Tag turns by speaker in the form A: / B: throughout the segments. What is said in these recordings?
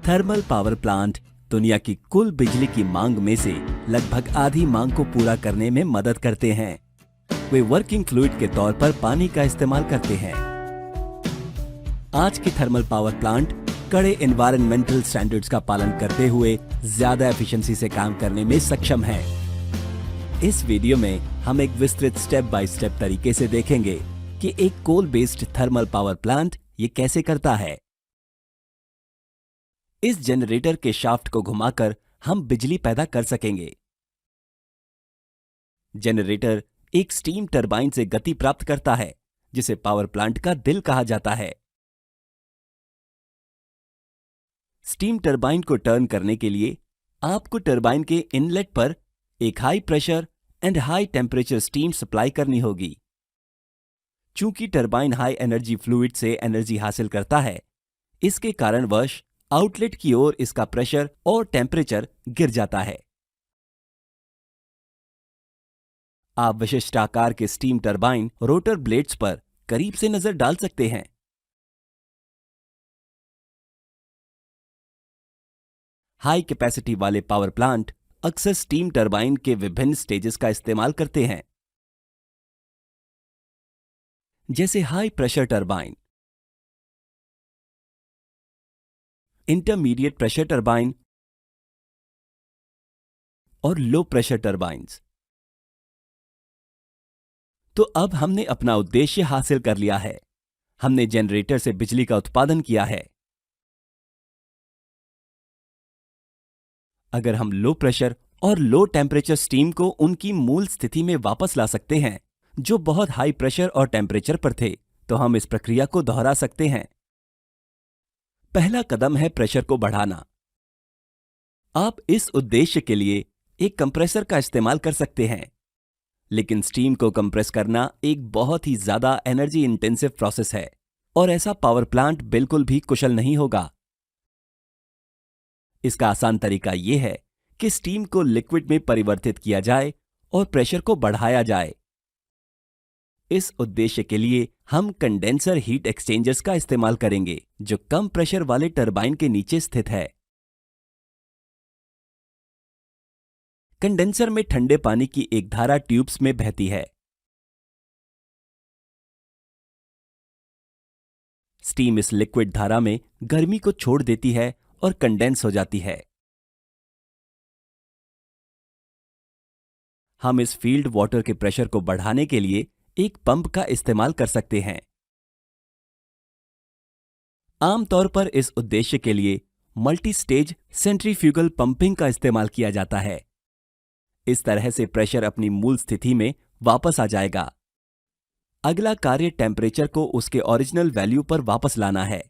A: Thermal power plant दुनिया की कुल बिजली की मांग में से लगभग आधी मांग को पूरा करने में मदद करते हैं। वे वर्किंग फ्लूइड के तौर पर पानी का इस्तेमाल करते हैं। आज के थर्मल पावर प्लांट कड़े एनवायरमेंटल स्टैंडर्ड्स का पालन करते हुए ज्यादा एफिशिएंसी से काम करने में सक्षम हैं। इस वीडियो में हम एक विस्तृत स्टेप बाय स्टेप तरीके से देखेंगे कि एक coal based thermal power plant ये कैसे करता है। इस जनरेटर के शाफ्ट को घुमाकर हम बिजली पैदा कर सकेंगे। जनरेटर एक स्टीम टरबाइन से गति प्राप्त करता है, जिसे पावर प्लांट का दिल कहा जाता है। स्टीम टरबाइन को टर्न करने के लिए आपको टरबाइन के इनलेट पर एक high pressure and high temperature steam supply करनी होगी। चूंकि टरबाइन हाई एनर्जी फ्लूइड से एनर्जी हासिल करता है, इसके कारणवश आउटलेट की ओर इसका प्रेशर और टेम्परेचर गिर जाता है। आप विशिष्ट आकार के स्टीम टरबाइन रोटर ब्लेड्स पर करीब से नजर डाल सकते हैं। हाई कैपेसिटी वाले पावर प्लांट अक्सर स्टीम टरबाइन के विभिन्न स्टेजेस का इस्तेमाल करते हैं, जैसे high pressure turbine, intermediate pressure turbine और लो प्रेशर टरबाइन्स। तो अब हमने अपना उद्देश्य हासिल कर लिया है। हमने जनरेटर से बिजली का उत्पादन किया है। अगर हम लो प्रेशर और लो टेम्परेचर स्टीम को उनकी मूल स्थिति में वापस ला सकते हैं, जो बहुत हाई प्रेशर और टेम्परेचर पर थे, तो हम इस प्रक्रिया को दोहरा सकते हैं। पहला कदम है प्रेशर को बढ़ाना। आप इस उद्देश्य के लिए एक कंप्रेसर का इस्तेमाल कर सकते हैं, लेकिन स्टीम को कंप्रेस करना एक बहुत ही ज्यादा एनर्जी इंटेंसिव प्रोसेस है और ऐसा पावर प्लांट बिल्कुल भी कुशल नहीं होगा। इसका आसान तरीका यह है कि स्टीम को लिक्विड में परिवर्तित किया जाए और प्रेशर को बढ़ाया जाए। इस उद्देश्य के लिए हम कंडेंसर हीट एक्सचेंजर्स का इस्तेमाल करेंगे, जो कम प्रेशर वाले टरबाइन के नीचे स्थित है। कंडेंसर में ठंडे पानी की एक धारा ट्यूब्स में बहती है। स्टीम इस लिक्विड धारा में गर्मी को छोड़ देती है और कंडेंस हो जाती है। हम इस फील्ड वाटर के प्रेशर को बढ़ाने के लिए एक पंप का इस्तेमाल कर सकते हैं। आमतौर पर इस उद्देश्य के लिए मल्टी स्टेज सेंट्रीफ्यूगल पंपिंग का इस्तेमाल किया जाता है। इस तरह से प्रेशर अपनी मूल स्थिति में वापस आ जाएगा। अगला कार्य टेम्परेचर को उसके ओरिजिनल वैल्यू पर वापस लाना है।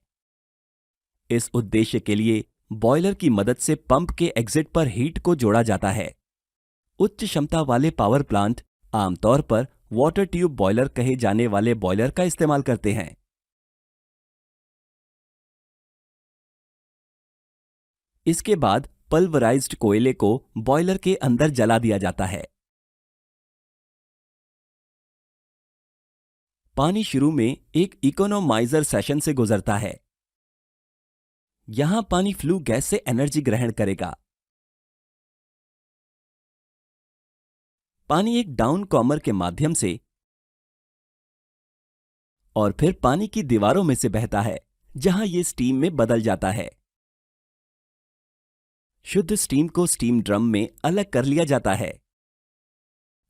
A: इस उद्देश्य के लिए बॉयलर की मदद से पंप के एग्जिट पर हीट को जोड़ा जाता है। उच्च क्षमता वाले पावर प्लांट आमतौर पर वाटर ट्यूब बॉयलर कहे जाने वाले बॉयलर का इस्तेमाल करते हैं। इसके बाद पल्वराइज्ड कोयले को बॉयलर के अंदर जला दिया जाता है। पानी शुरू में एक इकोनोमाइजर सेशन से गुजरता है। यहां पानी फ्लू गैस से एनर्जी ग्रहण करेगा। पानी एक डाउन कॉमर के माध्यम से और फिर पानी की दीवारों में से बहता है, जहां यह स्टीम में बदल जाता है। शुद्ध स्टीम को स्टीम ड्रम में अलग कर लिया जाता है।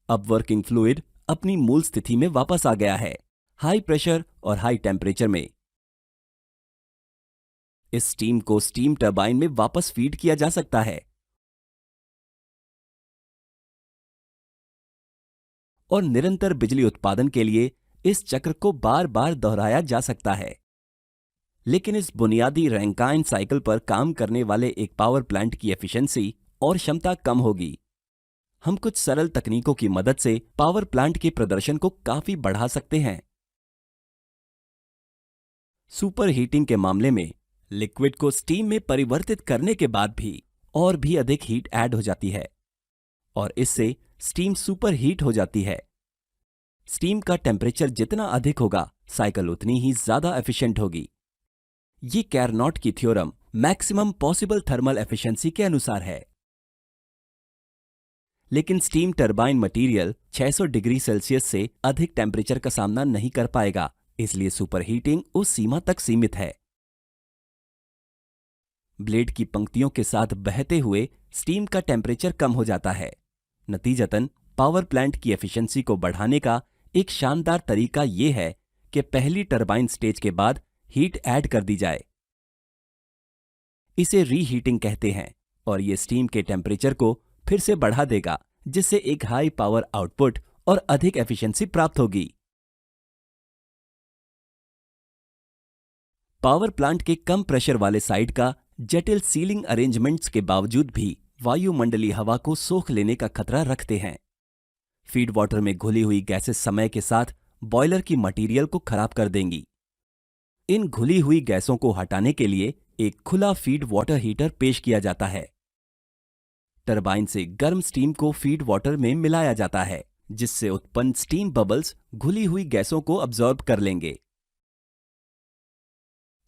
A: अब वर्किंग फ्लूइड अपनी मूल स्थिति में वापस आ गया है, हाई प्रेशर और हाई टेम्परेचर में। इस स्टीम को स्टीम टरबाइन में वापस फीड किया जा सकता है और निरंतर बिजली उत्पादन के लिए इस चक्र को बार बार दोहराया जा सकता है। लेकिन इस बुनियादी रैंकाइन साइकिल पर काम करने वाले एक पावर प्लांट की एफिशिएंसी और क्षमता कम होगी। हम कुछ सरल तकनीकों की मदद से पावर प्लांट के प्रदर्शन को काफी बढ़ा सकते हैं। सुपर हीटिंग के मामले में लिक्विड को स्टीम में परिवर्तित करने के बाद भी और भी अधिक हीट ऐड हो जाती है और इससे स्टीम सुपर हीट हो जाती है। स्टीम का टेम्परेचर जितना अधिक होगा, साइकिल उतनी ही ज्यादा एफिशिएंट होगी। ये कैरनॉट की theorem maximum possible thermal efficiency के अनुसार है। लेकिन steam turbine material 600 degree Celsius से अधिक टेम्परेचर का सामना नहीं कर पाएगा, इसलिए सुपरहीटिंग उस सीमा तक सीमित है। ब्लेड की पंक्तियों के साथ बहते हुए स्टीम का टेम्परेचर कम हो जाता है। नतीजतन पावर प्लांट की एफिशिएंसी को बढ़ाने का एक शानदार तरीका यह है कि पहली टरबाइन स्टेज के बाद हीट ऐड कर दी जाए। इसे रीहीटिंग कहते हैं और यह स्टीम के टेम्परेचर को फिर से बढ़ा देगा, जिससे एक हाई पावर आउटपुट और अधिक एफिशिएंसी प्राप्त होगी। पावर प्लांट के कम प्रेशर वाले साइड का जटिल सीलिंग अरेंजमेंट्स के बावजूद भी वायुमंडलीय हवा को सोख लेने का खतरा रखते हैं। फीड वाटर में घुली हुई गैसेस समय के साथ बॉयलर की मटेरियल को खराब कर देंगी। इन घुली हुई गैसों को हटाने के लिए एक खुला फीड वाटर हीटर पेश किया जाता है। टरबाइन से गर्म स्टीम को फीड वाटर में मिलाया जाता है, जिससे उत्पन्न स्टीम बबल्स घुली हुई गैसों को अब्सॉर्ब कर लेंगे।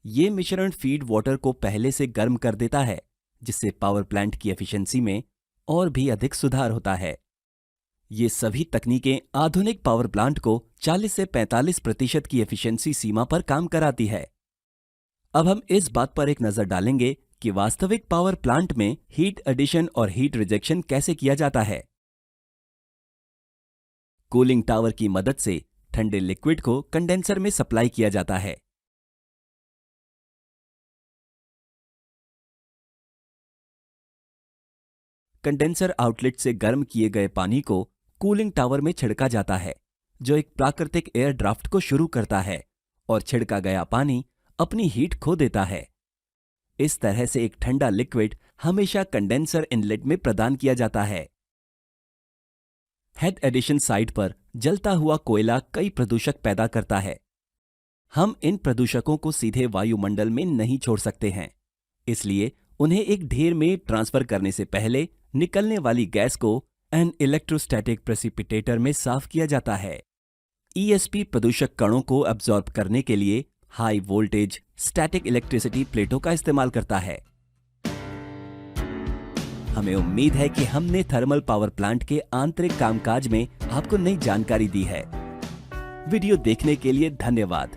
A: ये मिश्रण फीड वाटर को पहले से गर्म कर देता है, जिससे पावर प्लांट की एफिशिएंसी में और भी अधिक सुधार होता है। ये सभी तकनीकें आधुनिक पावर प्लांट को 40 से 45% की एफिशिएंसी सीमा पर काम कराती है। अब हम इस बात पर एक नजर डालेंगे कि वास्तविक पावर प्लांट में हीट एडिशन और हीट रिजेक्शन कैसे किया जाता है। कूलिंग टावर की मदद से ठंडे लिक्विड को कंडेंसर में सप्लाई किया जाता है। कंडेंसर आउटलेट से गर्म किए गए पानी को कूलिंग टावर में छिड़का जाता है, जो एक प्राकृतिक एयर ड्राफ्ट को शुरू करता है और छिड़का गया पानी अपनी हीट खो देता है। इस तरह से एक ठंडा लिक्विड हमेशा कंडेंसर इनलेट में प्रदान किया जाता है। हेड एडिशन साइड पर जलता हुआ कोयला कई प्रदूषक पैदा करता है। हम इन प्रदूषकों को सीधे वायुमंडल में नहीं छोड़ सकते हैं, इसलिए उन्हें एक ढेर में ट्रांसफर करने से पहले निकलने वाली गैस को एन इलेक्ट्रोस्टैटिक प्रेसिपिटेटर में साफ किया जाता है। ईएसपी प्रदूषक कणों को अब्सॉर्ब करने के लिए हाई वोल्टेज स्टैटिक इलेक्ट्रिसिटी प्लेटों का इस्तेमाल करता है। हमें उम्मीद है कि हमने थर्मल पावर प्लांट के आंतरिक कामकाज में आपको नई जानकारी दी है। वीडियो देखने के लिए धन्यवाद।